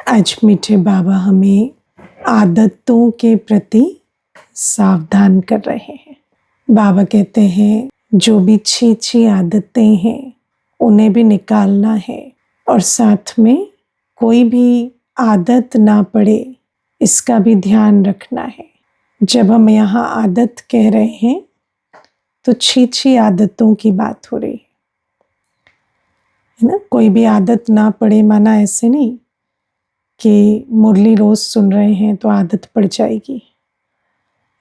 आज मीठे बाबा हमें आदतों के प्रति सावधान कर रहे हैं। बाबा कहते हैं जो भी अच्छी आदतें हैं उन्हें भी निकालना है और साथ में कोई भी आदत ना पड़े इसका भी ध्यान रखना है। जब हम यहाँ आदत कह रहे हैं तो अच्छी आदतों की बात हो रही है ना। कोई भी आदत ना पड़े माना ऐसे नहीं कि मुरली रोज सुन रहे हैं तो आदत पड़ जाएगी,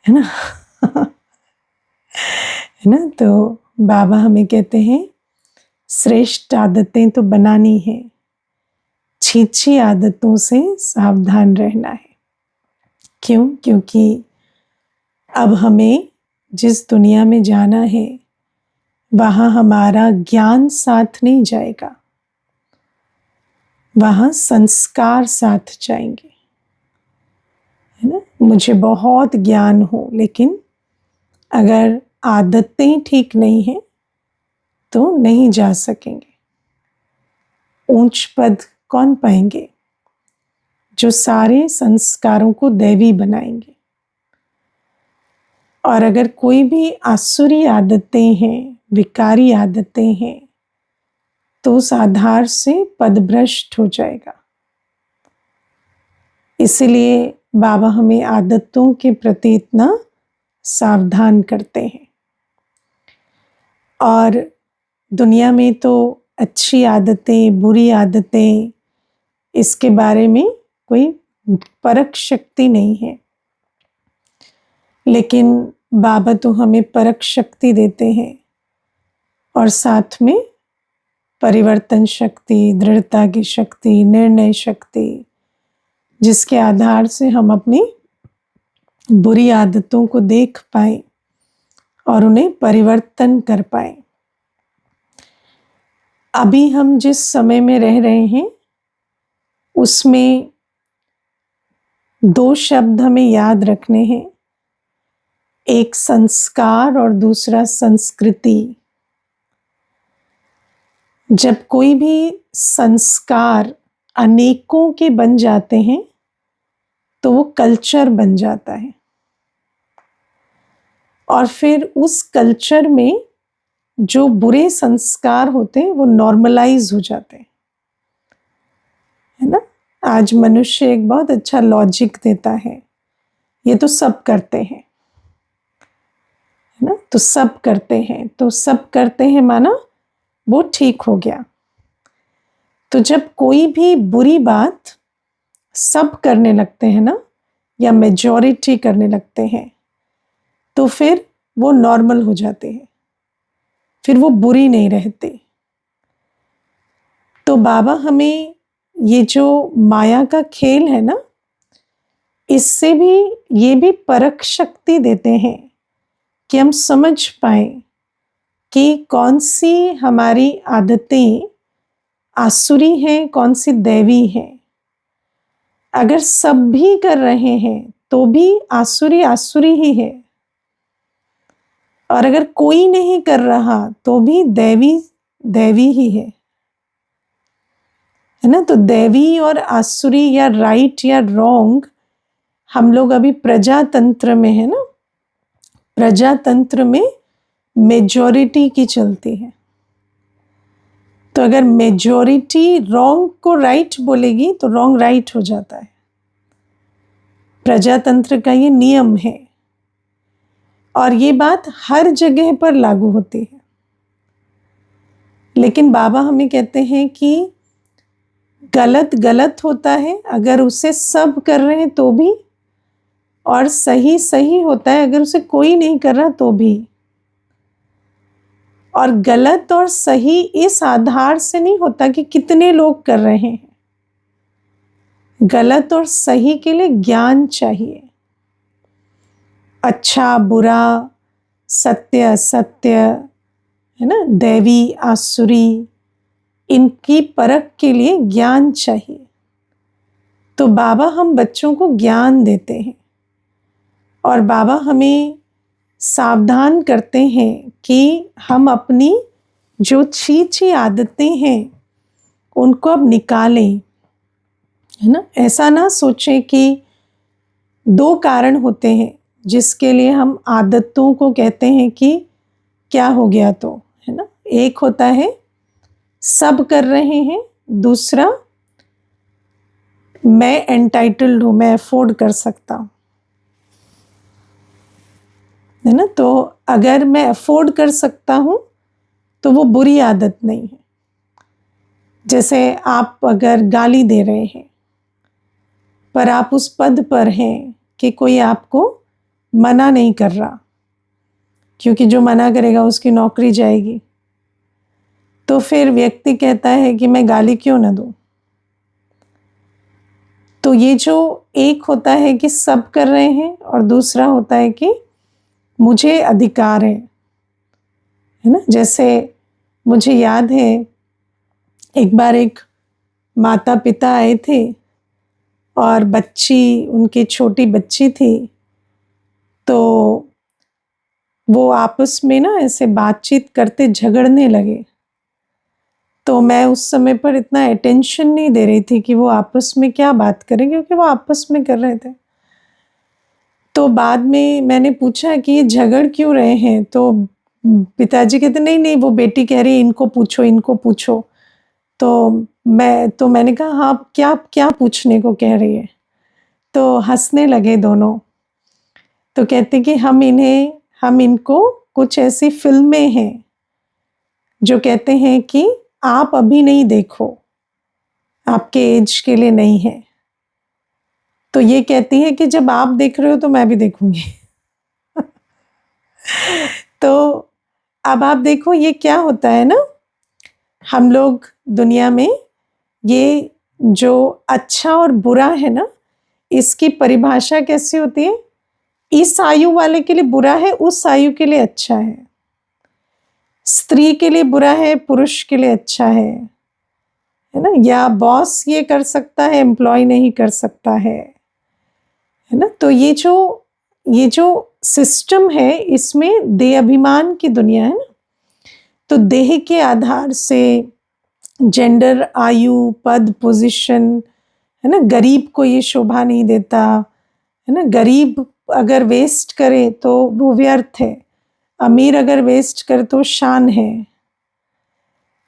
है ना। है ना। तो बाबा हमें कहते हैं श्रेष्ठ आदतें तो बनानी है, अच्छी आदतों से सावधान रहना है। क्यों? क्योंकि अब हमें जिस दुनिया में जाना है वहाँ हमारा ज्ञान साथ नहीं जाएगा, वहाँ संस्कार साथ जाएंगे, है ना। मुझे बहुत ज्ञान हो लेकिन अगर आदतें ठीक नहीं है तो नहीं जा सकेंगे। ऊंच पद कौन पाएंगे? जो सारे संस्कारों को दैवी बनाएंगे। और अगर कोई भी आसुरी आदतें हैं, विकारी आदतें हैं, तो उस आधार से पदभ्रष्ट हो जाएगा। इसलिए बाबा हमें आदतों के प्रति इतना सावधान करते हैं। और दुनिया में तो अच्छी आदतें, बुरी आदतें, इसके बारे में कोई परख शक्ति नहीं है, लेकिन बाबा तो हमें परख शक्ति देते हैं और साथ में परिवर्तन शक्ति, दृढ़ता की शक्ति, निर्णय शक्ति, जिसके आधार से हम अपनी बुरी आदतों को देख पाए और उन्हें परिवर्तन कर पाए। अभी हम जिस समय में रह रहे हैं उसमें दो शब्द हमें याद रखने हैं, एक संस्कार और दूसरा संस्कृति। जब कोई भी संस्कार अनेकों के बन जाते हैं तो वो कल्चर बन जाता है और फिर उस कल्चर में जो बुरे संस्कार होते हैं वो नॉर्मलाइज हो जाते हैं, है ना। आज मनुष्य एक बहुत अच्छा लॉजिक देता है, ये तो सब करते हैं, है ना। तो सब करते हैं, तो सब करते हैं माना वो ठीक हो गया। तो जब कोई भी बुरी बात सब करने लगते हैं ना, या मेजॉरिटी करने लगते हैं, तो फिर वो नॉर्मल हो जाते हैं, फिर वो बुरी नहीं रहती। तो बाबा हमें ये जो माया का खेल है ना, इससे भी ये भी परख शक्ति देते हैं कि हम समझ पाए कि कौन सी हमारी आदतें आसुरी हैं, कौन सी दैवी हैं। अगर सब भी कर रहे हैं तो भी आसुरी आसुरी ही है, और अगर कोई नहीं कर रहा तो भी दैवी दैवी ही है ना। तो दैवी और आसुरी या राइट या रॉन्ग, हम लोग अभी प्रजातंत्र में है ना। प्रजातंत्र में मेजॉरिटी की चलती है, तो अगर मेजॉरिटी रॉन्ग को राइट बोलेगी तो रॉन्ग राइट हो जाता है। प्रजातंत्र का ये नियम है और ये बात हर जगह पर लागू होती है। लेकिन बाबा हमें कहते हैं कि गलत गलत होता है अगर उसे सब कर रहे हैं तो भी, और सही सही होता है अगर उसे कोई नहीं कर रहा तो भी। और गलत और सही इस आधार से नहीं होता कि कितने लोग कर रहे हैं। गलत और सही के लिए ज्ञान चाहिए। अच्छा बुरा, सत्य असत्य, है ना, दैवी आसुरी, इनकी परख के लिए ज्ञान चाहिए। तो बाबा हम बच्चों को ज्ञान देते हैं और बाबा हमें सावधान करते हैं कि हम अपनी जो अच्छी आदतें हैं उनको अब निकालें है ना। ऐसा ना सोचें कि दो कारण होते हैं जिसके लिए हम आदतों को कहते हैं कि क्या हो गया तो, है ना। एक होता है सब कर रहे हैं, दूसरा मैं एंटाइटल्ड हूं, मैं अफोर्ड कर सकता हूं, है ना। तो अगर मैं अफोर्ड कर सकता हूं तो वो बुरी आदत नहीं है। जैसे आप अगर गाली दे रहे हैं पर आप उस पद पर हैं कि कोई आपको मना नहीं कर रहा, क्योंकि जो मना करेगा उसकी नौकरी जाएगी, तो फिर व्यक्ति कहता है कि मैं गाली क्यों ना दूं। तो ये जो एक होता है कि सब कर रहे हैं और दूसरा होता है कि मुझे अधिकार है ना। जैसे मुझे याद है एक बार एक माता पिता आए थे और बच्ची, उनकी छोटी बच्ची थी, तो वो आपस में ना ऐसे बातचीत करते झगड़ने लगे। तो मैं उस समय पर इतना अटेंशन नहीं दे रही थी कि वो आपस में क्या बात करें, क्योंकि वो आपस में कर रहे थे। तो बाद में मैंने पूछा कि ये झगड़ क्यों रहे हैं, तो पिताजी कहते नहीं नहीं वो बेटी कह रही है इनको पूछो इनको पूछो। तो मैंने कहा हाँ क्या क्या पूछने को कह रही है। तो हंसने लगे दोनों। तो कहते कि हम इनको कुछ ऐसी फिल्में हैं जो कहते हैं कि आप अभी नहीं देखो, आपके एज के लिए नहीं है। तो ये कहती है कि जब आप देख रहे हो तो मैं भी देखूंगी। तो अब आप देखो ये क्या होता है ना, हम लोग दुनिया में ये जो अच्छा और बुरा है ना, इसकी परिभाषा कैसी होती है। इस आयु वाले के लिए बुरा है, उस आयु के लिए अच्छा है। स्त्री के लिए बुरा है, पुरुष के लिए अच्छा है ना। या बॉस ये कर सकता है, एम्प्लॉय नहीं कर सकता है ना। तो ये जो सिस्टम है इसमें देह अभिमान की दुनिया है ना। तो देह के आधार से जेंडर, आयु, पद, पोजीशन, है ना। गरीब को ये शोभा नहीं देता, है ना। गरीब अगर वेस्ट करे तो वो व्यर्थ है, अमीर अगर वेस्ट करे तो शान है।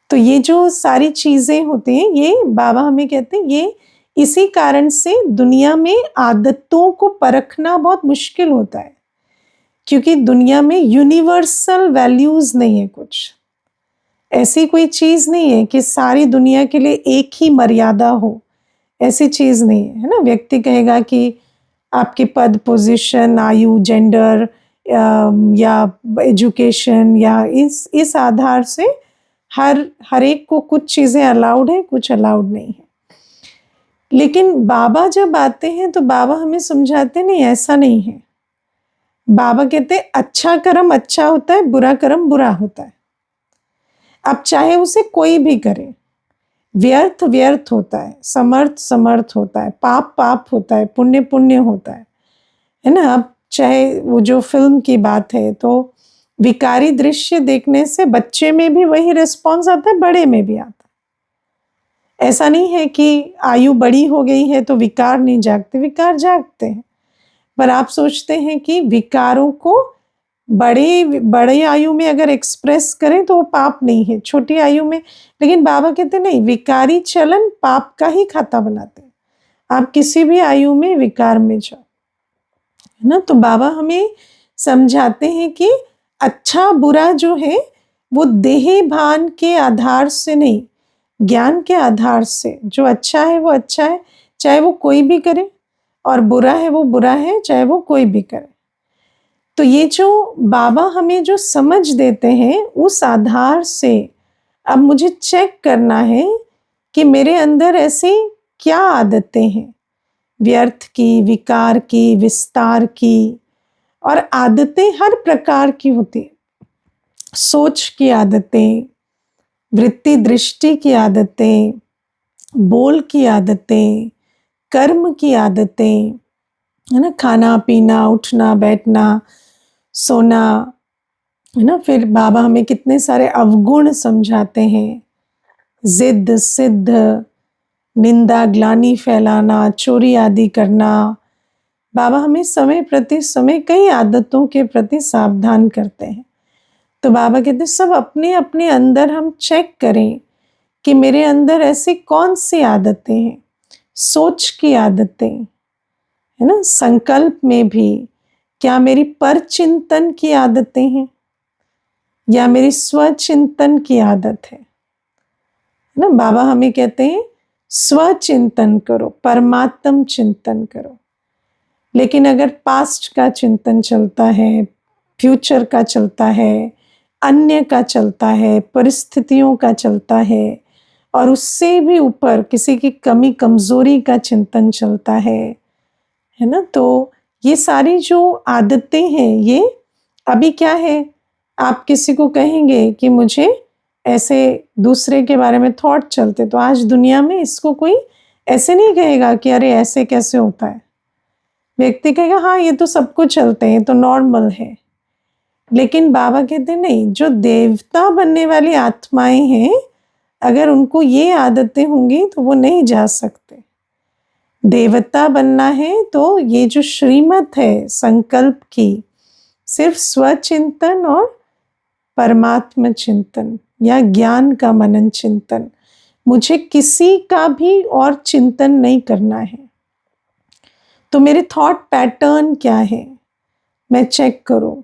तो ये जो सारी चीजें होती हैं, ये बाबा हमें कहते हैं, ये इसी कारण से दुनिया में आदतों को परखना बहुत मुश्किल होता है, क्योंकि दुनिया में यूनिवर्सल वैल्यूज नहीं है। कुछ ऐसी कोई चीज नहीं है कि सारी दुनिया के लिए एक ही मर्यादा हो, ऐसी चीज नहीं है ना। व्यक्ति कहेगा कि आपके पद, पोजीशन, आयु, जेंडर या एजुकेशन, या इस आधार से हर एक को कुछ चीजें अलाउड है, कुछ अलाउड नहीं है। लेकिन बाबा जब आते हैं तो बाबा हमें समझाते नहीं, ऐसा नहीं है। बाबा कहते अच्छा कर्म अच्छा होता है, बुरा कर्म बुरा होता है। अब चाहे उसे कोई भी करे, व्यर्थ व्यर्थ होता है, समर्थ समर्थ होता है, पाप पाप होता है, पुण्य पुण्य होता है ना। अब चाहे वो जो फिल्म की बात है, तो विकारी दृश्य देखने से बच्चे में भी वही रिस्पॉन्स आता है, बड़े में भी आता है। ऐसा नहीं है कि आयु बड़ी हो गई है तो विकार नहीं जागते, विकार जागते हैं। पर आप सोचते हैं कि विकारों को बड़े आयु में अगर एक्सप्रेस करें तो वो पाप नहीं है, छोटी आयु में। लेकिन बाबा कहते नहीं, विकारी चलन पाप का ही खाता बनाते हैं। आप किसी भी आयु में विकार में जाओ, है ना। तो बाबा हमें समझाते हैं कि अच्छा बुरा जो है वो देह भान के आधार से नहीं, ज्ञान के आधार से। जो अच्छा है वो अच्छा है, चाहे वो कोई भी करे, और बुरा है वो बुरा है, चाहे वो कोई भी करे। तो ये जो बाबा हमें जो समझ देते हैं, उस आधार से अब मुझे चेक करना है कि मेरे अंदर ऐसी क्या आदतें हैं, व्यर्थ की, विकार की, विस्तार की। और आदतें हर प्रकार की होती है, सोच की आदतें, वृत्ति दृष्टि की आदतें, बोल की आदतें, कर्म की आदतें, है ना। खाना पीना, उठना बैठना, सोना, है ना। फिर बाबा हमें कितने सारे अवगुण समझाते हैं, जिद, सिद्ध, निंदा ग्लानि फैलाना, चोरी आदि करना। बाबा हमें समय प्रति समय कई आदतों के प्रति सावधान करते हैं। तो बाबा कहते हैं सब अपने अपने अंदर हम चेक करें कि मेरे अंदर ऐसी कौन सी आदतें हैं, सोच की आदतें, है ना, संकल्प में भी क्या मेरी पर चिंतन की आदतें हैं या मेरी स्वचिंतन की आदत है ना। बाबा हमें कहते हैं स्वचिंतन करो, परमात्म चिंतन करो। लेकिन अगर पास्ट का चिंतन चलता है, फ्यूचर का चलता है, अन्य का चलता है, परिस्थितियों का चलता है, और उससे भी ऊपर किसी की कमी कमजोरी का चिंतन चलता है ना, तो ये सारी जो आदतें हैं ये अभी क्या है, आप किसी को कहेंगे कि मुझे ऐसे दूसरे के बारे में थॉट चलते, तो आज दुनिया में इसको कोई ऐसे नहीं कहेगा कि अरे ऐसे कैसे होता है। व्यक्ति कहेगा हाँ ये तो सबको चलते हैं, तो नॉर्मल है। लेकिन बाबा कहते हैं नहीं, जो देवता बनने वाली आत्माएं हैं अगर उनको ये आदतें होंगी तो वो नहीं जा सकते। देवता बनना है तो ये जो श्रीमत है संकल्प की, सिर्फ स्वचिंतन और परमात्म चिंतन या ज्ञान का मनन चिंतन, मुझे किसी का भी और चिंतन नहीं करना है। तो मेरे थॉट पैटर्न क्या है मैं चेक करूं,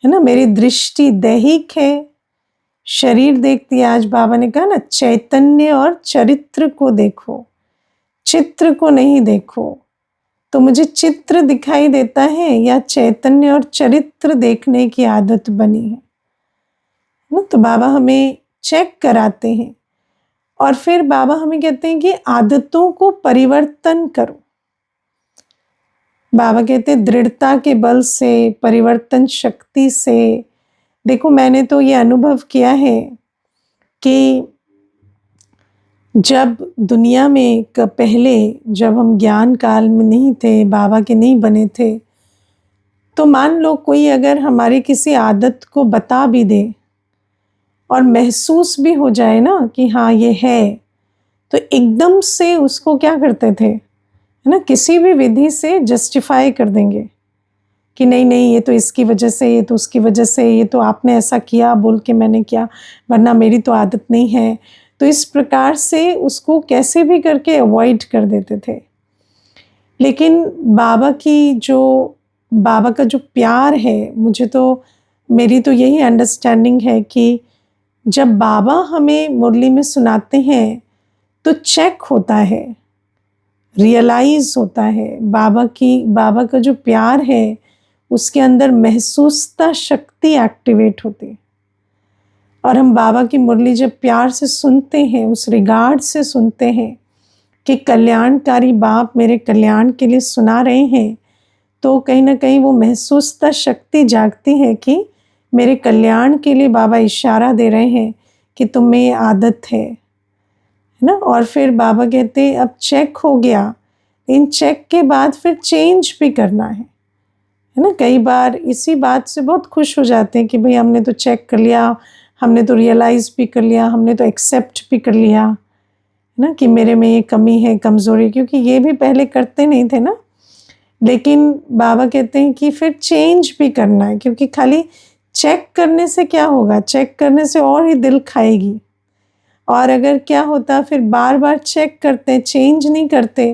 है ना। मेरी दृष्टि दैहिक है, शरीर देखती है। आज बाबा ने कहा ना चैतन्य और चरित्र को देखो, चित्र को नहीं देखो। तो मुझे चित्र दिखाई देता है या चैतन्य और चरित्र देखने की आदत बनी है ना। तो बाबा हमें चेक कराते हैं और फिर बाबा हमें कहते हैं कि आदतों को परिवर्तन करो। बाबा कहते हैं दृढ़ता के बल से, परिवर्तन शक्ति से। देखो मैंने तो ये अनुभव किया है कि जब दुनिया में पहले जब हम ज्ञान काल में नहीं थे, बाबा के नहीं बने थे, तो मान लो कोई अगर हमारी किसी आदत को बता भी दे और महसूस भी हो जाए ना कि हाँ ये है, तो एकदम से उसको क्या करते थे, है ना, किसी भी विधि से जस्टिफाई कर देंगे कि नहीं नहीं ये तो इसकी वजह से, ये तो उसकी वजह से, ये तो आपने ऐसा किया बोल के मैंने किया, वरना मेरी तो आदत नहीं है। तो इस प्रकार से उसको कैसे भी करके अवॉइड कर देते थे। लेकिन बाबा का जो प्यार है, मुझे तो, मेरी तो यही अंडरस्टैंडिंग है कि जब बाबा हमें मुरली में सुनाते हैं तो चेक होता है, रियलाइज होता है बाबा का जो प्यार है उसके अंदर महसूसता शक्ति एक्टिवेट होती है। और हम बाबा की मुरली जब प्यार से सुनते हैं, उस रिगार्ड से सुनते हैं कि कल्याणकारी बाप मेरे कल्याण के लिए सुना रहे हैं, तो कहीं ना कहीं वो महसूसता शक्ति जागती है कि मेरे कल्याण के लिए बाबा इशारा दे रहे हैं कि तुम्हें ये आदत है ना। और फिर बाबा कहते अब चेक हो गया, इन चेक के बाद फिर चेंज भी करना है ना। कई बार इसी बात से बहुत खुश हो जाते हैं कि भाई हमने तो चेक कर लिया, हमने तो रियलाइज़ भी कर लिया, हमने तो एक्सेप्ट भी कर लिया ना कि मेरे में ये कमी है, कमज़ोरी, क्योंकि ये भी पहले करते नहीं थे ना। लेकिन बाबा कहते हैं कि फिर चेंज भी करना है, क्योंकि खाली चेक करने से क्या होगा, चेक करने से और ही दिल खाएगी। और अगर क्या होता फिर बार बार चेक करते, चेंज नहीं करते,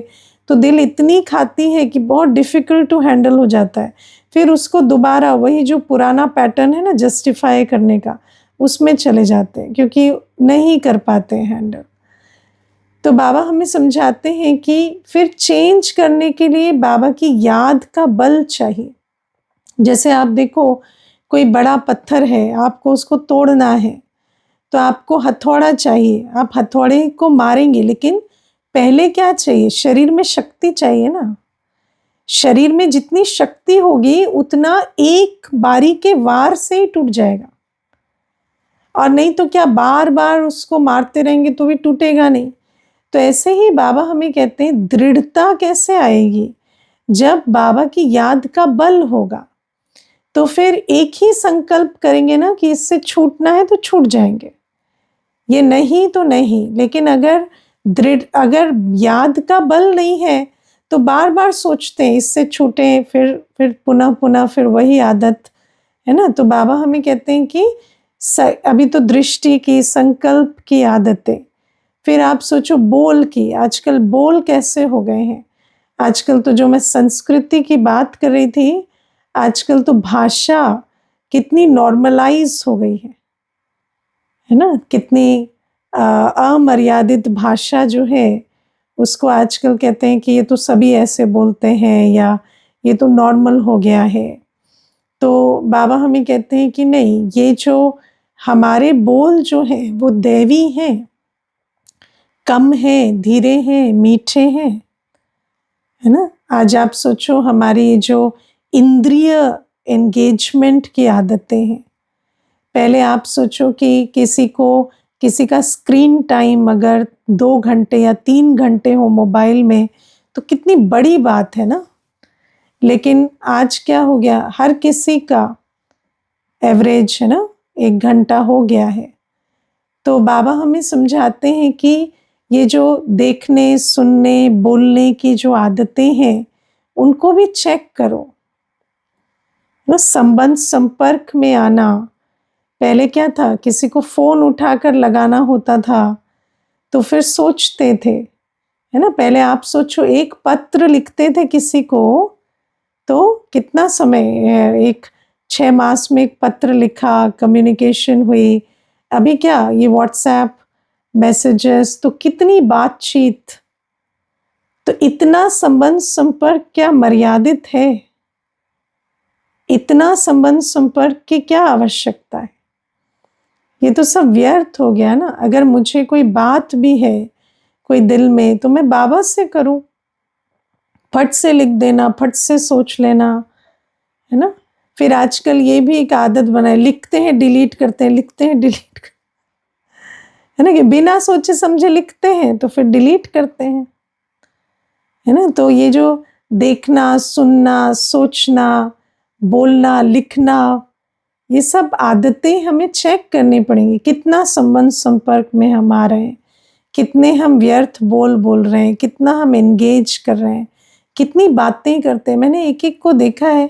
तो दिल इतनी खाती है कि बहुत डिफ़िकल्ट टू हैंडल हो जाता है। फिर उसको दोबारा वही जो पुराना पैटर्न है ना जस्टिफाई करने का, उसमें चले जाते हैं क्योंकि नहीं कर पाते हैं हैंडल। तो बाबा हमें समझाते हैं कि फिर चेंज करने के लिए बाबा की याद का बल चाहिए। जैसे आप देखो कोई बड़ा पत्थर है, आपको उसको तोड़ना है तो आपको हथौड़ा चाहिए, आप हथौड़े को मारेंगे, लेकिन पहले क्या चाहिए, शरीर में शक्ति चाहिए ना। शरीर में जितनी शक्ति होगी उतना एक बारी के वार से ही टूट जाएगा, और नहीं तो क्या बार बार उसको मारते रहेंगे तो भी टूटेगा नहीं। तो ऐसे ही बाबा हमें कहते हैं दृढ़ता कैसे आएगी, जब बाबा की याद का बल होगा। तो फिर एक ही संकल्प करेंगे ना कि इससे छूटना है तो छूट जाएंगे, ये नहीं तो नहीं। लेकिन अगर दृढ़, अगर याद का बल नहीं है तो बार बार सोचते हैं इससे छूटे, फिर पुनः पुनः फिर वही आदत, है ना। तो बाबा हमें कहते हैं कि अभी तो दृष्टि की, संकल्प की आदतें, फिर आप सोचो बोल की। आजकल बोल कैसे हो गए हैं, आजकल तो जो मैं संस्कृति की बात कर रही थी, आजकल तो भाषा कितनी नॉर्मलाइज हो गई है ना। कितनी अमर्यादित भाषा जो है उसको आजकल कहते हैं कि ये तो सभी ऐसे बोलते हैं, या ये तो नॉर्मल हो गया है। तो बाबा हमें कहते हैं कि नहीं, ये जो हमारे बोल जो हैं वो दैवी हैं, कम हैं, धीरे हैं, मीठे हैं, है ना। आज आप सोचो हमारी ये जो इंद्रिय एंगेजमेंट की आदतें हैं, पहले आप सोचो कि किसी का स्क्रीन टाइम अगर 2 घंटे या 3 घंटे हो मोबाइल में तो कितनी बड़ी बात है ना। लेकिन आज क्या हो गया, हर किसी का एवरेज, है ना, 1 घंटा हो गया है। तो बाबा हमें समझाते हैं कि ये जो देखने, सुनने, बोलने की जो आदतें हैं उनको भी चेक करो ना। संबंध संपर्क में आना, पहले क्या था, किसी को फोन उठाकर लगाना होता था तो फिर सोचते थे, है ना। पहले आप सोचो एक पत्र लिखते थे किसी को तो कितना समय, एक 6 मास में एक पत्र लिखा, कम्युनिकेशन हुई। अभी क्या, ये व्हाट्सएप मैसेजेस, तो कितनी बातचीत, तो इतना संबंध संपर्क क्या मर्यादित है, इतना संबंध संपर्क की क्या आवश्यकता है। ये तो सब व्यर्थ हो गया ना। अगर मुझे कोई बात भी है कोई दिल में तो मैं बाबा से करूं, फट से लिख देना, फट से सोच लेना, है ना। फिर आजकल ये भी एक आदत बनाए, लिखते हैं डिलीट करते हैं, लिखते हैं डिलीट करते, है ना, कि बिना सोचे समझे लिखते हैं तो फिर डिलीट करते हैं, है ना। तो ये जो देखना, सुनना, सोचना, बोलना, लिखना, ये सब आदतें हमें चेक करनी पड़ेंगी। कितना संबंध संपर्क में हम आ रहे हैं, कितने हम व्यर्थ बोल रहे हैं, कितना हम एंगेज कर रहे हैं, कितनी बातें करते हैं। मैंने एक एक को देखा है,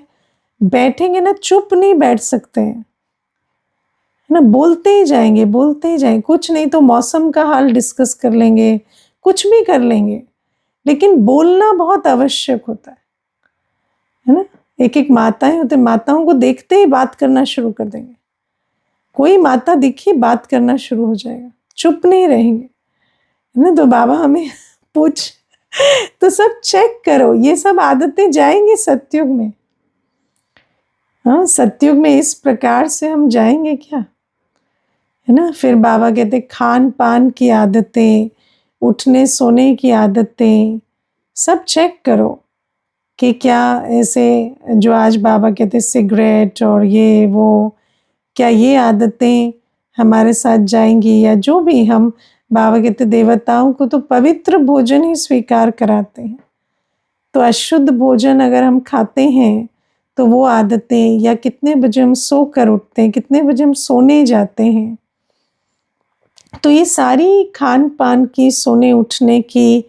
बैठेंगे ना, चुप नहीं बैठ सकते हैं, है ना, बोलते ही जाएंगे, बोलते ही जाएंगे। कुछ नहीं तो मौसम का हाल डिस्कस कर लेंगे, कुछ भी कर लेंगे, लेकिन बोलना बहुत आवश्यक होता है ना। एक एक माताएं होते, माताओं को देखते ही बात करना शुरू कर देंगे। कोई माता दिखी बात करना शुरू हो जाएगा, चुप नहीं रहेंगे, है ना। तो बाबा हमें पूछ, तो सब चेक करो, ये सब आदतें जाएंगी सतयुग में। हाँ, सतयुग में इस प्रकार से हम जाएंगे क्या, है ना। फिर बाबा कहते खान पान की आदतें, उठने सोने की आदतें, सब चेक करो कि क्या ऐसे, जो आज बाबा कहते सिगरेट और ये वो, क्या ये आदतें हमारे साथ जाएंगी, या जो भी हम, बाबा कहते देवताओं को तो पवित्र भोजन ही स्वीकार कराते हैं। तो अशुद्ध भोजन अगर हम खाते हैं तो वो आदतें, या कितने बजे हम सो कर उठते हैं, कितने बजे हम सोने जाते हैं, तो ये सारी खान पान की, सोने उठने की,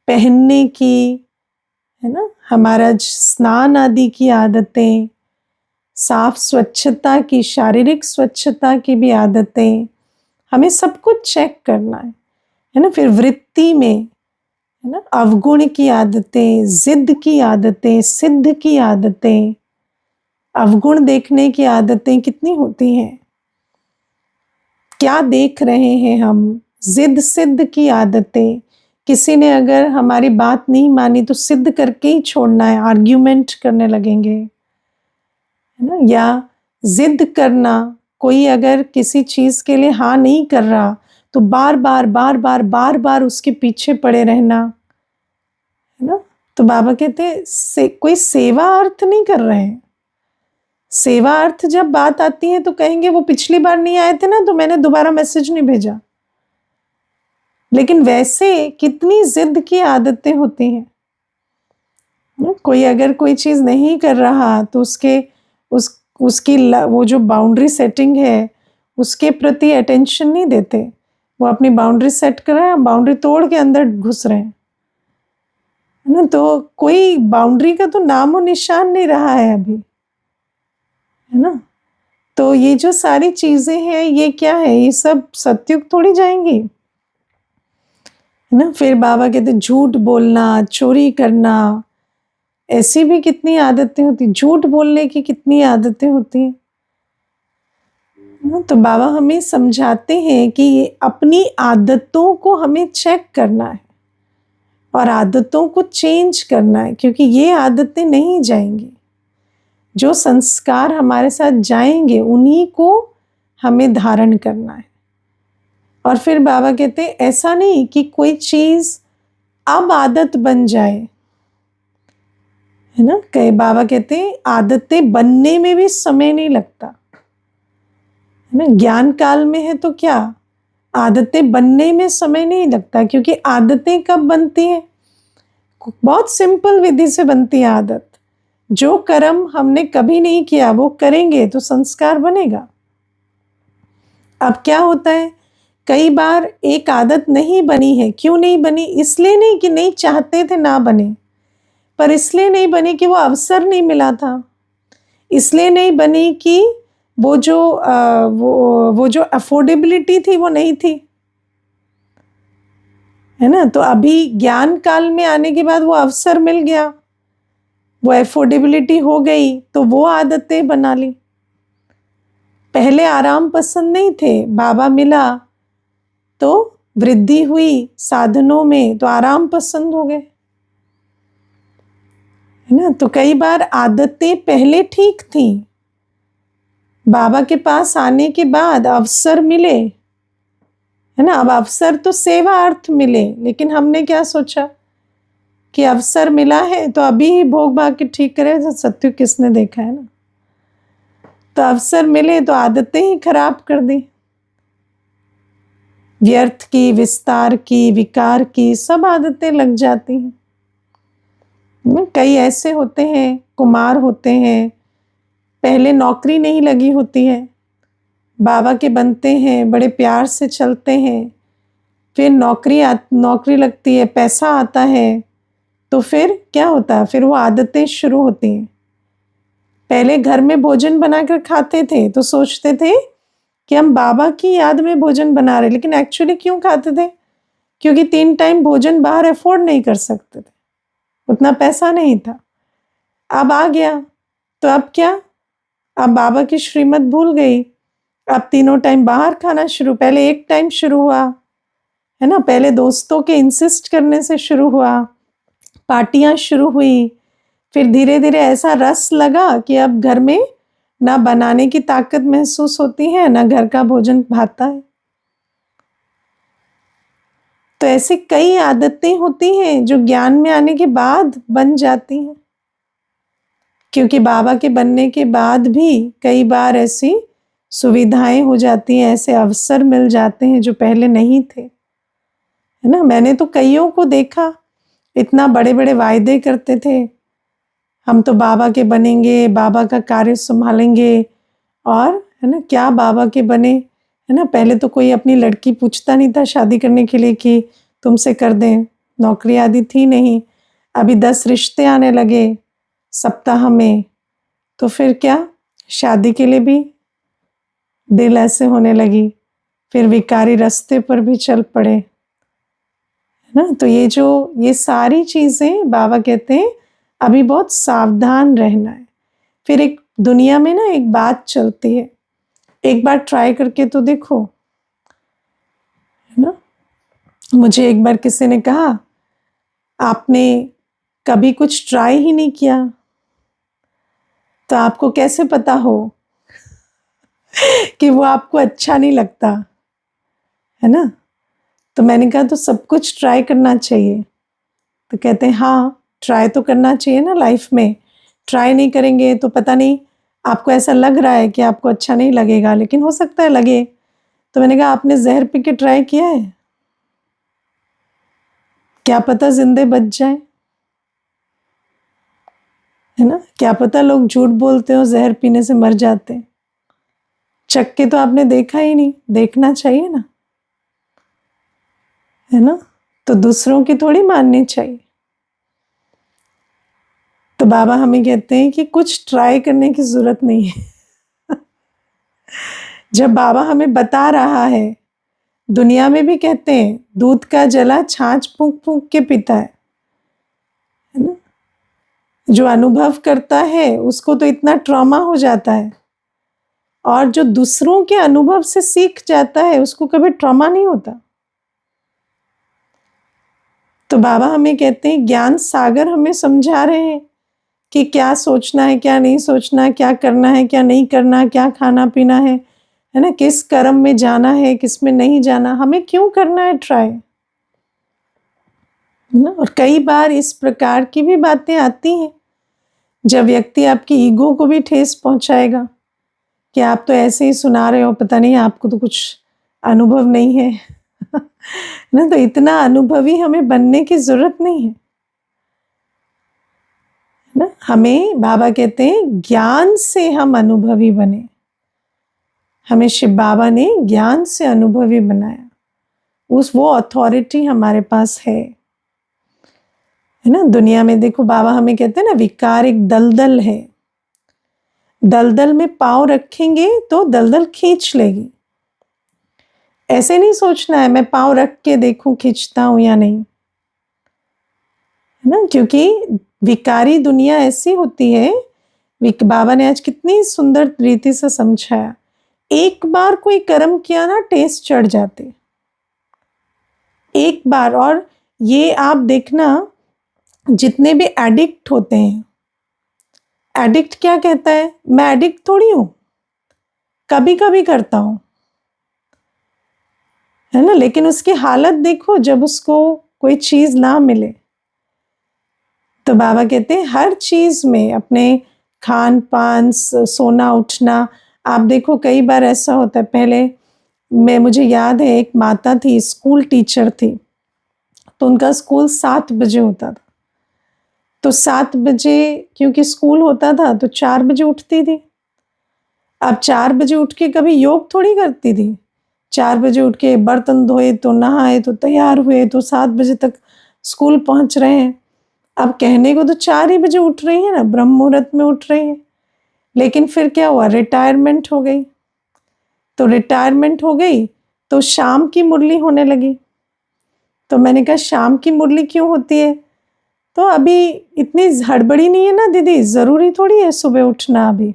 पहनने की, है ना, हमारा स्नान आदि की आदतें, साफ स्वच्छता की, शारीरिक स्वच्छता की भी आदतें, हमें सब कुछ चेक करना है ना। फिर वृत्ति में, है ना, अवगुण की आदतें, जिद की आदतें, सिद्ध की आदतें, अवगुण देखने की आदतें कितनी होती हैं, क्या देख रहे हैं हम, जिद सिद्ध की आदतें, किसी ने अगर हमारी बात नहीं मानी तो सिद्ध करके ही छोड़ना है, आर्ग्यूमेंट करने लगेंगे, है ना। या जिद करना, कोई अगर किसी चीज के लिए हाँ नहीं कर रहा तो बार बार बार बार बार बार उसके पीछे पड़े रहना, है ना। तो बाबा कहते हैं कोई सेवा अर्थ नहीं कर रहे हैं। सेवा अर्थ जब बात आती है तो कहेंगे वो पिछली बार नहीं आए थे ना, तो मैंने दोबारा मैसेज नहीं भेजा। लेकिन वैसे कितनी जिद की आदतें होती हैं। कोई अगर कोई चीज नहीं कर रहा तो उसकी वो जो बाउंड्री सेटिंग है उसके प्रति अटेंशन नहीं देते, वो अपनी बाउंड्री सेट कर रहा है, हम बाउंड्री तोड़ के अंदर घुस रहे हैं, है ना। तो कोई बाउंड्री का तो नामो निशान नहीं रहा है अभी, है ना। तो ये जो सारी चीजें हैं ये क्या है, ये सब सत्युग थोड़ी जाएंगी, है ना। फिर बाबा कहते झूठ बोलना, चोरी करना, ऐसी भी कितनी आदतें होती, झूठ बोलने की कितनी आदतें होती हैं, ना। तो बाबा हमें समझाते हैं कि ये अपनी आदतों को हमें चेक करना है और आदतों को चेंज करना है, क्योंकि ये आदतें नहीं जाएंगी। जो संस्कार हमारे साथ जाएंगे उन्हीं को हमें धारण करना है। और फिर बाबा कहते हैं ऐसा नहीं कि कोई चीज अब आदत बन जाए, है ना। कई बाबा कहते हैं आदतें बनने में भी समय नहीं लगता, है ना। ज्ञान काल में है तो क्या, आदतें बनने में समय नहीं लगता, क्योंकि आदतें कब बनती हैं, बहुत सिंपल विधि से बनती है आदत। जो कर्म हमने कभी नहीं किया वो करेंगे तो संस्कार बनेगा। अब क्या होता है, कई बार एक आदत नहीं बनी है, क्यों नहीं बनी, इसलिए नहीं कि नहीं चाहते थे ना बने, पर इसलिए नहीं बनी कि वो अवसर नहीं मिला था, इसलिए नहीं बनी कि वो जो अफोर्डेबिलिटी थी वो नहीं थी, है ना। तो अभी ज्ञान काल में आने के बाद वो अवसर मिल गया, वो अफोर्डेबिलिटी हो गई, तो वो आदतें बना ली। पहले आराम पसंद नहीं थे, बाबा मिला तो वृद्धि हुई साधनों में, तो आराम पसंद हो गए, है ना। तो कई बार आदतें पहले ठीक थी, बाबा के पास आने के बाद अवसर मिले, है ना। अब अवसर तो सेवा अर्थ मिले, लेकिन हमने क्या सोचा कि अवसर मिला है तो अभी ही भोग भाग के ठीक करे, तो सत्य किसने देखा, है ना। तो अवसर मिले तो आदतें ही खराब कर दी, व्यर्थ की, विस्तार की, विकार की, सब आदतें लग जाती हैं। कई ऐसे होते हैं, कुमार होते हैं, पहले नौकरी नहीं लगी होती है, बाबा के बनते हैं, बड़े प्यार से चलते हैं, फिर नौकरी लगती है, पैसा आता है, तो फिर क्या होता है, फिर वो आदतें शुरू होती हैं। पहले घर में भोजन बनाकर खाते थे तो सोचते थे कि हम बाबा की याद में भोजन बना रहे, लेकिन एक्चुअली क्यों खाते थे, क्योंकि 3 टाइम भोजन बाहर अफोर्ड नहीं कर सकते थे, उतना पैसा नहीं था। अब आ गया तो अब क्या, अब बाबा की श्रीमत भूल गई, अब तीनों टाइम बाहर खाना शुरू, पहले एक टाइम शुरू हुआ, है ना। पहले दोस्तों के इंसिस्ट करने से शुरू हुआ, पार्टियां शुरू हुई, फिर धीरे धीरे ऐसा रस लगा कि अब घर में ना बनाने की ताकत महसूस होती है, ना घर का भोजन भाता है। तो ऐसी कई आदतें होती हैं जो ज्ञान में आने के बाद बन जाती हैं, क्योंकि बाबा के बनने के बाद भी कई बार ऐसी सुविधाएं हो जाती हैं, ऐसे अवसर मिल जाते हैं जो पहले नहीं थे, है ना। मैंने तो कईयों को देखा, इतना बड़े बड़े वायदे करते थे, हम तो बाबा के बनेंगे, बाबा का कार्य संभालेंगे, और है ना क्या बाबा के बने, है ना। पहले तो कोई अपनी लड़की पूछता नहीं था शादी करने के लिए कि तुमसे कर दें, नौकरी आदि थी नहीं, अभी 10 रिश्ते आने लगे सप्ताह में, तो फिर क्या, शादी के लिए भी दिल ऐसे होने लगी, फिर विकारी रास्ते पर भी चल पड़े, है ना। तो ये सारी चीजें बाबा कहते हैं अभी बहुत सावधान रहना है। फिर एक दुनिया में ना एक बात चलती है, एक बार ट्राई करके तो देखो, है ना। मुझे एक बार किसी ने कहा आपने कभी कुछ ट्राई ही नहीं किया तो आपको कैसे पता हो कि वो आपको अच्छा नहीं लगता, है ना। तो मैंने कहा तो सब कुछ ट्राई करना चाहिए, तो कहते हैं हाँ ट्राई तो करना चाहिए ना लाइफ में, ट्राई नहीं करेंगे तो पता नहीं, आपको ऐसा लग रहा है कि आपको अच्छा नहीं लगेगा, लेकिन हो सकता है लगे। तो मैंने कहा आपने जहर पी के ट्राई किया है, क्या पता जिंदे बच जाए, है ना। क्या पता लोग झूठ बोलते हो, जहर पीने से मर जाते, चख के तो आपने देखा ही नहीं, देखना चाहिए ना। है ना, तो दूसरों की थोड़ी माननी चाहिए। तो बाबा हमें कहते हैं कि कुछ ट्राई करने की जरूरत नहीं है। जब बाबा हमें बता रहा है, दुनिया में भी कहते हैं दूध का जला छाछ फूंक फूंक के पीता है ना। जो अनुभव करता है उसको तो इतना ट्रॉमा हो जाता है, और जो दूसरों के अनुभव से सीख जाता है उसको कभी ट्रॉमा नहीं होता। तो बाबा हमें कहते हैं, ज्ञान सागर हमें समझा रहे हैं कि क्या सोचना है, क्या नहीं सोचना, क्या करना है, क्या नहीं करना, क्या खाना पीना है ना, किस कर्म में जाना है, किस में नहीं जाना, हमें क्यों करना है ट्राई ना। और कई बार इस प्रकार की भी बातें आती हैं जब व्यक्ति आपकी ईगो को भी ठेस पहुंचाएगा कि आप तो ऐसे ही सुना रहे हो, पता नहीं आपको तो कुछ अनुभव नहीं है ना। तो इतना अनुभवी हमें बनने की जरूरत नहीं है ना। हमें बाबा कहते हैं ज्ञान से हम अनुभवी बने। हमें शिव बाबा ने ज्ञान से अनुभवी बनाया, वो अथॉरिटी हमारे पास है ना। दुनिया में देखो, बाबा हमें कहते हैं ना, विकार एक दलदल है, दलदल में पांव रखेंगे तो दलदल खींच लेगी। ऐसे नहीं सोचना है मैं पांव रख के देखूं खींचता हूं या नहीं, है ना, क्योंकि विकारी दुनिया ऐसी होती है। बाबा ने आज कितनी सुंदर रीति से समझाया, एक बार कोई कर्म किया ना, टेस्ट चढ़ जाते एक बार। और ये आप देखना, जितने भी एडिक्ट होते हैं, एडिक्ट क्या कहता है, मैं एडिक्ट थोड़ी हूं, कभी कभी करता हूं, है ना। लेकिन उसकी हालत देखो जब उसको कोई चीज ना मिले। तो बाबा कहते हैं हर चीज में, अपने खान पान, सोना उठना, आप देखो कई बार ऐसा होता है। पहले मुझे याद है, एक माता थी, स्कूल टीचर थी, तो उनका स्कूल 7 बजे होता था। तो 7 बजे क्योंकि स्कूल होता था तो 4 बजे उठती थी। अब 4 बजे उठ के कभी योग थोड़ी करती थी। 4 बजे उठ के बर्तन धोए तो नहाए तो तैयार हुए तो 7 बजे तक स्कूल पहुंच रहे हैं। अब कहने को तो 4 ही बजे उठ रही है ना, ब्रह्म मुहूर्त में उठ रही है। लेकिन फिर क्या हुआ, रिटायरमेंट हो गई। तो रिटायरमेंट हो गई तो शाम की मुरली होने लगी। तो मैंने कहा शाम की मुरली क्यों होती है, तो अभी इतनी हड़बड़ी नहीं है ना दीदी, जरूरी थोड़ी है सुबह उठना अभी,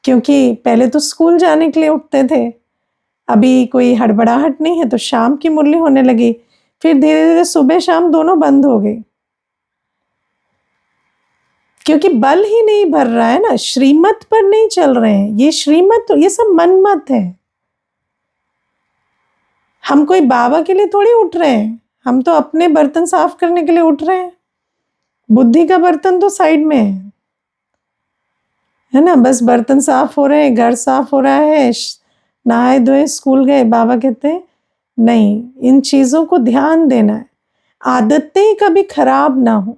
क्योंकि पहले तो स्कूल जाने के लिए उठते थे, अभी कोई हड़बड़ाहट नहीं है, तो शाम की मुरली होने लगी। फिर धीरे धीरे सुबह शाम दोनों बंद हो गई, क्योंकि बल ही नहीं भर रहा है ना, श्रीमत पर नहीं चल रहे हैं। ये श्रीमत, ये सब मनमत है। हम कोई बाबा के लिए थोड़ी उठ रहे हैं, हम तो अपने बर्तन साफ करने के लिए उठ रहे हैं। बुद्धि का बर्तन तो साइड में है ना, बस बर्तन साफ हो रहे हैं, घर साफ हो रहा है, नहाए धोए स्कूल गए। बाबा कहते हैं नहीं, इन चीजों को ध्यान देना है, आदतें कभी खराब ना हो।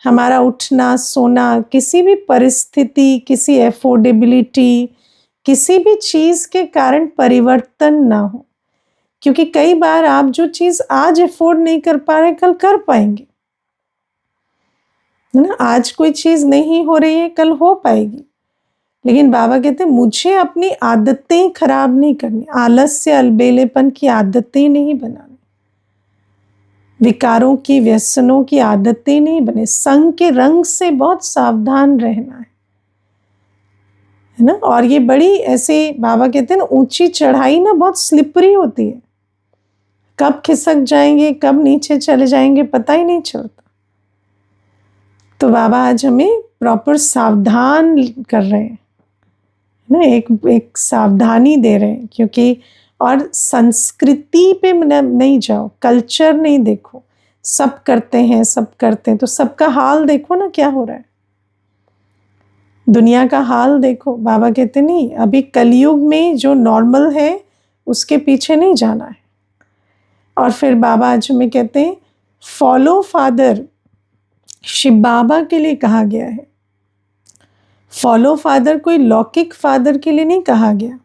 हमारा उठना सोना किसी भी परिस्थिति, किसी एफोर्डेबिलिटी, किसी भी चीज के कारण परिवर्तन ना हो। क्योंकि कई बार आप जो चीज आज एफोर्ड नहीं कर पा रहे, कल कर पाएंगे, है ना। आज कोई चीज नहीं हो रही है, कल हो पाएगी। लेकिन बाबा कहते हैं मुझे अपनी आदतें खराब नहीं करनी, आलस्य अलबेलेपन की आदतें नहीं बनानी, विकारों की, व्यसनों की आदतें नहीं बने, संग के रंग से बहुत सावधान रहना है ना। और ये बड़ी ऐसे बाबा कहते हैं ना, ऊंची चढ़ाई ना बहुत स्लिपरी होती है, कब खिसक जाएंगे कब नीचे चले जाएंगे पता ही नहीं चलता। तो बाबा आज हमें प्रॉपर सावधान कर रहे हैं ना, एक सावधानी दे रहे हैं। क्योंकि और संस्कृति पे नहीं जाओ, कल्चर नहीं देखो, सब करते हैं सब करते हैं, तो सबका हाल देखो ना क्या हो रहा है, दुनिया का हाल देखो। बाबा कहते नहीं, अभी कलयुग में जो नॉर्मल है उसके पीछे नहीं जाना है। और फिर बाबा आज हमें कहते हैं फॉलो फादर, शिव बाबा के लिए कहा गया है। फॉलो फादर कोई लौकिक फादर के लिए नहीं कहा गया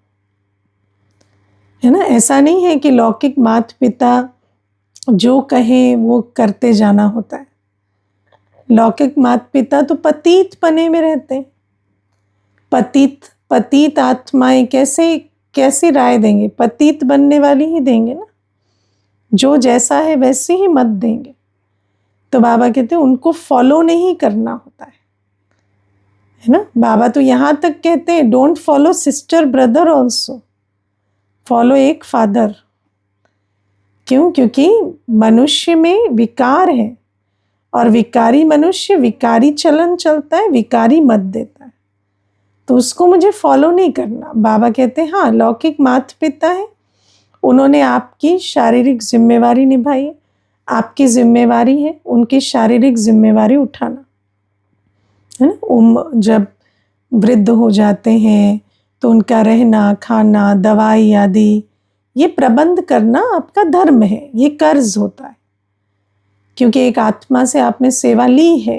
है ना। ऐसा नहीं है कि लौकिक माता पिता जो कहे वो करते जाना होता है। लौकिक माता पिता तो पतित पने में रहते हैं। पतित आत्माएं कैसे कैसी राय देंगे? पतित बनने वाली ही देंगे ना, जो जैसा है वैसे ही मत देंगे। तो बाबा कहते हैं उनको फॉलो नहीं करना होता है ना। बाबा तो यहाँ तक कहते हैं don't follow sister brother also, follow एक फादर। क्यों? क्योंकि मनुष्य में विकार है और विकारी मनुष्य विकारी चलन चलता है, विकारी मत देता है, तो उसको मुझे फॉलो नहीं करना। बाबा कहते हैं हाँ, लौकिक माता पिता है, उन्होंने आपकी शारीरिक जिम्मेवारी निभाई है, आपकी जिम्मेवारी है उनकी शारीरिक जिम्मेवारी उठाना, है ना। जब वृद्ध हो जाते हैं तो उनका रहना खाना दवाई आदि ये प्रबंध करना आपका धर्म है, ये कर्ज होता है। क्योंकि एक आत्मा से आपने सेवा ली है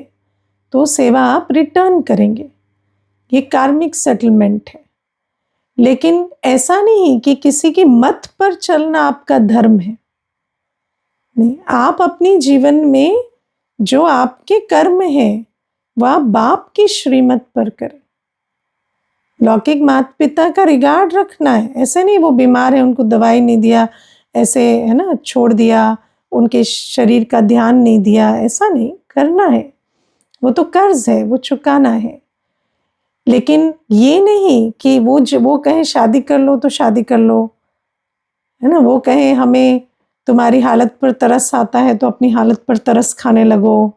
तो सेवा आप रिटर्न करेंगे, ये कार्मिक सेटलमेंट है। लेकिन ऐसा नहीं कि किसी की मत पर चलना आपका धर्म है, नहीं। आप अपनी जीवन में जो आपके कर्म है वह आप बाप की श्रीमत पर करें। लौकिक माता पिता का रिगार्ड रखना है, ऐसे नहीं वो बीमार है उनको दवाई नहीं दिया, ऐसे है ना छोड़ दिया, उनके शरीर का ध्यान नहीं दिया, ऐसा नहीं करना है। वो तो कर्ज है, वो चुकाना है। लेकिन ये नहीं कि वो कहे शादी कर लो तो शादी कर लो, है ना। वो कहे हमें तुम्हारी हालत पर तरस आता है तो अपनी हालत पर तरस खाने लगो।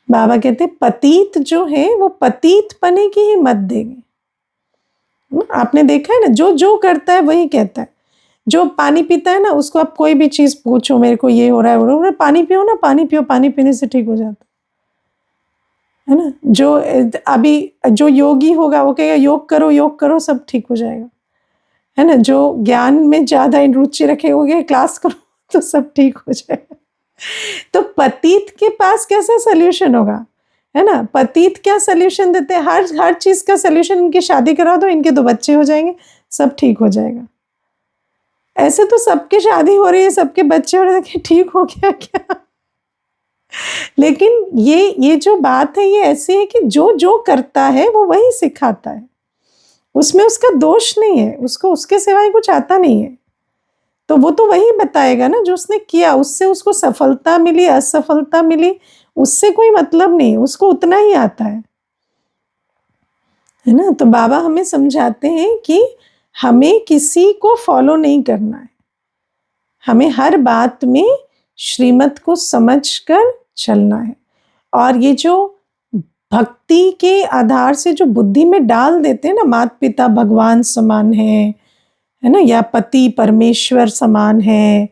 बाबा कहते पतित जो है वो पतित पने की ही मत देंगे। आपने देखा है ना, जो जो करता है वही कहता है। जो पानी पीता है ना उसको आप कोई भी चीज पूछो, मेरे को ये हो रहा है वो हो रहा है, पानी पियो ना, पानी पियो, पानी पीने से ठीक हो जाता है ना। जो अभी जो योगी होगा वो कहेगा योग करो सब ठीक हो जाएगा, है ना। जो ज्ञान में ज्यादा रुचि रखे होगे क्लास करो तो सब ठीक हो जाएगा। तो पतित के पास कैसा सल्यूशन होगा, है ना। पतित क्या सल्यूशन देते हैं? हर चीज का सल्यूशन, इनकी शादी करा दो, इनके 2 बच्चे हो जाएंगे, सब ठीक हो जाएगा। ऐसे तो सबकी शादी हो रही है, सबके बच्चे हो रहे हैं, ठीक हो गया क्या? लेकिन ये जो बात है ये ऐसी है कि जो जो करता है वो वही सिखाता है, उसमें उसका दोष नहीं है, उसको उसके सिवाय कुछ आता नहीं है। तो वो तो वही बताएगा ना जो उसने किया, उससे उसको सफलता मिली असफलता मिली उससे कोई मतलब नहीं, उसको उतना ही आता है ना। तो बाबा हमें समझाते हैं कि हमें किसी को फॉलो नहीं करना है, हमें हर बात में श्रीमत को समझकर चलना है। और ये जो भक्ति के आधार से जो बुद्धि में डाल देते हैं ना, माता पिता भगवान समान है ना, या पति परमेश्वर समान है,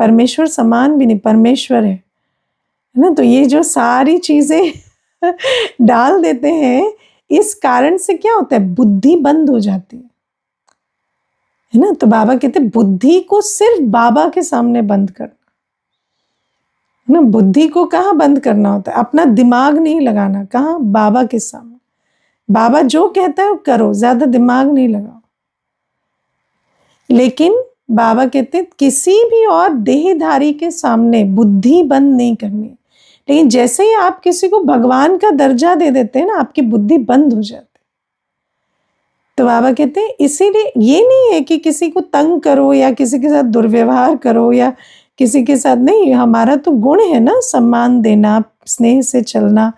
परमेश्वर समान भी नहीं, परमेश्वर है ना। तो ये जो सारी चीजें डाल देते हैं, इस कारण से क्या होता है, बुद्धि बंद हो जाती है ना। तो बाबा कहते हैं बुद्धि को सिर्फ बाबा के सामने बंद करना ना। बुद्धि को कहाँ बंद करना होता है? अपना दिमाग नहीं लगाना, कहाँ? बाबा के सामने। बाबा जो कहता है वो करो, ज्यादा दिमाग नहीं लगाओ। लेकिन बाबा कहते हैं किसी भी और देहधारी के सामने बुद्धि बंद नहीं करनी। लेकिन जैसे ही आप किसी को भगवान का दर्जा दे देते हैं ना, आपकी बुद्धि बंद हो जाती है। तो बाबा कहते हैं इसीलिए ये नहीं है कि किसी को तंग करो या किसी के साथ दुर्व्यवहार करो या किसी के साथ, नहीं, हमारा तो गुण है ना सम्मान देना, स्नेह से चलना।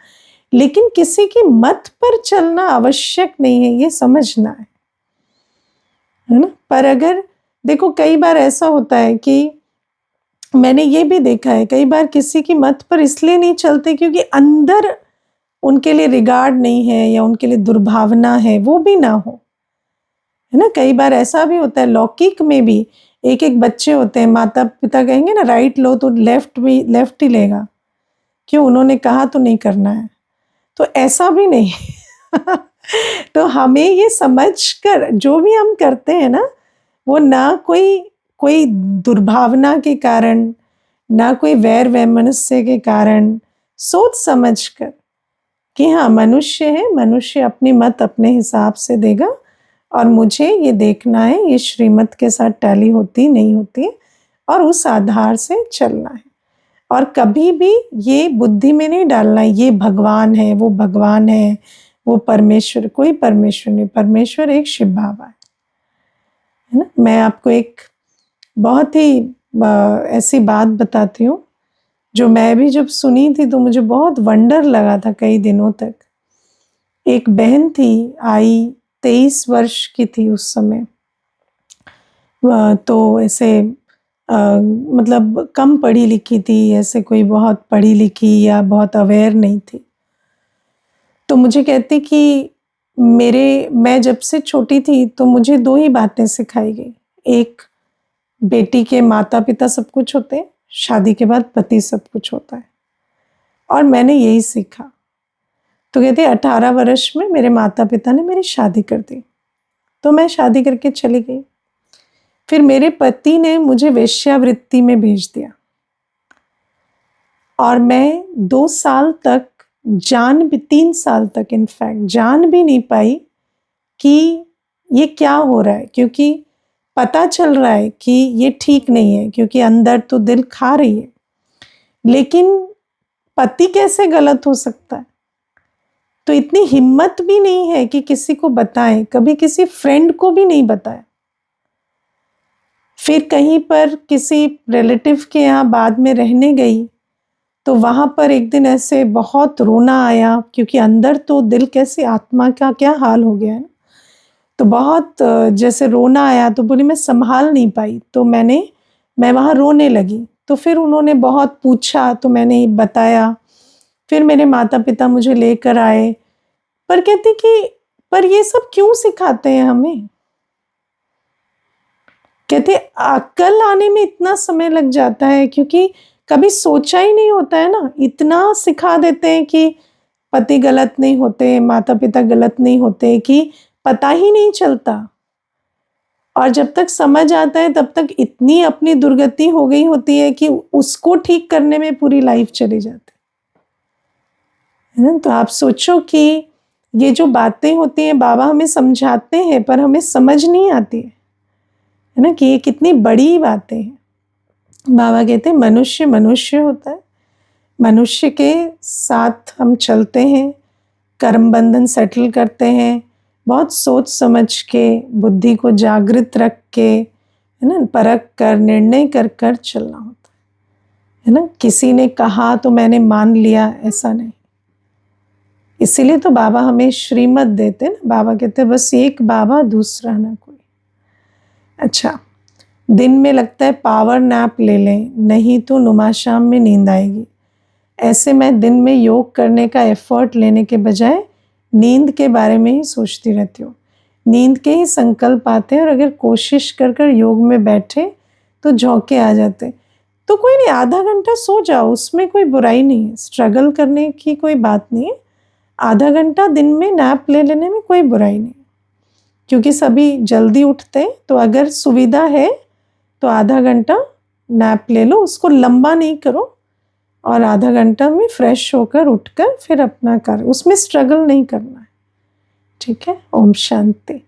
लेकिन किसी की मत पर चलना आवश्यक नहीं है, ये समझना है ना। पर अगर देखो कई बार ऐसा होता है कि मैंने ये भी देखा है, कई बार किसी की मत पर इसलिए नहीं चलते क्योंकि अंदर उनके लिए रिगार्ड नहीं है या उनके लिए दुर्भावना है, वो भी ना हो, है ना। कई बार ऐसा भी होता है, लौकिक में भी एक एक बच्चे होते हैं, माता पिता कहेंगे ना राइट लो तो लेफ्ट ही लेगा, क्यों? उन्होंने कहा तो नहीं करना है। तो ऐसा भी नहीं तो हमें ये समझकर जो भी हम करते हैं ना, वो ना कोई दुर्भावना के कारण, ना कोई वैर वैमनस्य के कारण, सोच समझकर कि हाँ मनुष्य है, मनुष्य अपनी मत अपने हिसाब से देगा और मुझे ये देखना है ये श्रीमत के साथ टैली होती नहीं होती है, और उस आधार से चलना है। और कभी भी ये बुद्धि में नहीं डालना है ये भगवान है, वो परमेश्वर, कोई परमेश्वर नहीं, परमेश्वर एक शिव बाबा है ना। मैं आपको एक बहुत ही ऐसी बात बताती हूँ जो मैं भी जब सुनी थी तो मुझे बहुत वंडर लगा था कई दिनों तक। एक बहन थी, आई 23 वर्ष की थी उस समय, तो ऐसे मतलब कम पढ़ी लिखी थी, ऐसे कोई बहुत पढ़ी लिखी या बहुत अवेयर नहीं थी। तो मुझे कहती कि मैं जब से छोटी थी तो मुझे 2 ही बातें सिखाई गई। एक, बेटी के माता-पिता सब कुछ होते हैं, शादी के बाद पति सब कुछ होता है। और मैंने यही सीखा। तो कहते 18 वर्ष में मेरे माता-पिता ने मेरी शादी कर दी। तो मैं शादी करके चली गई। फिर मेरे पति ने मुझे वेश्यावृत्ति में भेज दिया। और मैं 2 साल तक 3 साल तक इनफैक्ट जान भी नहीं पाई कि ये क्या हो रहा है, क्योंकि पता चल रहा है कि ये ठीक नहीं है, क्योंकि अंदर तो दिल खा रही है, लेकिन पति कैसे गलत हो सकता है। तो इतनी हिम्मत भी नहीं है कि किसी को बताएं, कभी किसी फ्रेंड को भी नहीं बताया। फिर कहीं पर किसी रिलेटिव के यहाँ बाद में रहने गई, तो वहाँ पर एक दिन ऐसे बहुत रोना आया, क्योंकि अंदर तो दिल कैसे, आत्मा का क्या हाल हो गया है ना। तो बहुत जैसे रोना आया, तो बोली मैं संभाल नहीं पाई, तो मैं वहाँ रोने लगी। तो फिर उन्होंने बहुत पूछा, तो मैंने बताया। फिर मेरे माता-पिता मुझे लेकर आए, पर कहती कि पर ये सब क्यों सिखाते हैं हमें? कहते अक्ल आने में इतना समय लग जाता है, क्योंकि कभी सोचा ही नहीं होता है ना। इतना सिखा देते हैं कि पति गलत नहीं होते, माता-पिता गलत नहीं होते, कि पता ही नहीं चलता। और जब तक समझ आता है तब तक इतनी अपनी दुर्गति हो गई होती है कि उसको ठीक करने में पूरी लाइफ चली जाती है ना। तो आप सोचो कि ये जो बातें होती हैं बाबा हमें समझाते हैं, पर हमें समझ नहीं आती है ना, कि ये कितनी बड़ी बातें हैं। बाबा कहते हैं मनुष्य मनुष्य होता है, मनुष्य के साथ हम चलते हैं, कर्म बंधन सेटल करते हैं, बहुत सोच समझ के, बुद्धि को जागृत रख के, है ना, परख कर, निर्णय कर कर चलना होता है ना। किसी ने कहा तो मैंने मान लिया, ऐसा नहीं। इसीलिए तो बाबा हमें श्रीमत देते ना। बाबा कहते बस एक बाबा, दूसरा ना कोई। अच्छा, दिन में लगता है पावर नैप ले लें, नहीं तो नुमाशाम में नींद आएगी। ऐसे मैं दिन में योग करने का एफर्ट लेने के बजाय नींद के बारे में ही सोचती रहती हूँ। नींद के ही संकल्प आते हैं, और अगर कोशिश कर कर योग में बैठे तो झोंके आ जाते। तो कोई नहीं, आधा घंटा सो जाओ, उसमें कोई बुराई नहीं है, स्ट्रगल करने की कोई बात नहीं है। आधा घंटा दिन में नैप ले लेने में कोई बुराई नहीं, क्योंकि सभी जल्दी उठते हैं। तो अगर सुविधा है तो आधा घंटा नैप ले लो, उसको लंबा नहीं करो, और आधा घंटा में फ्रेश होकर उठकर फिर अपना कर, उसमें स्ट्रगल नहीं करना है। ठीक है। ओम शांति।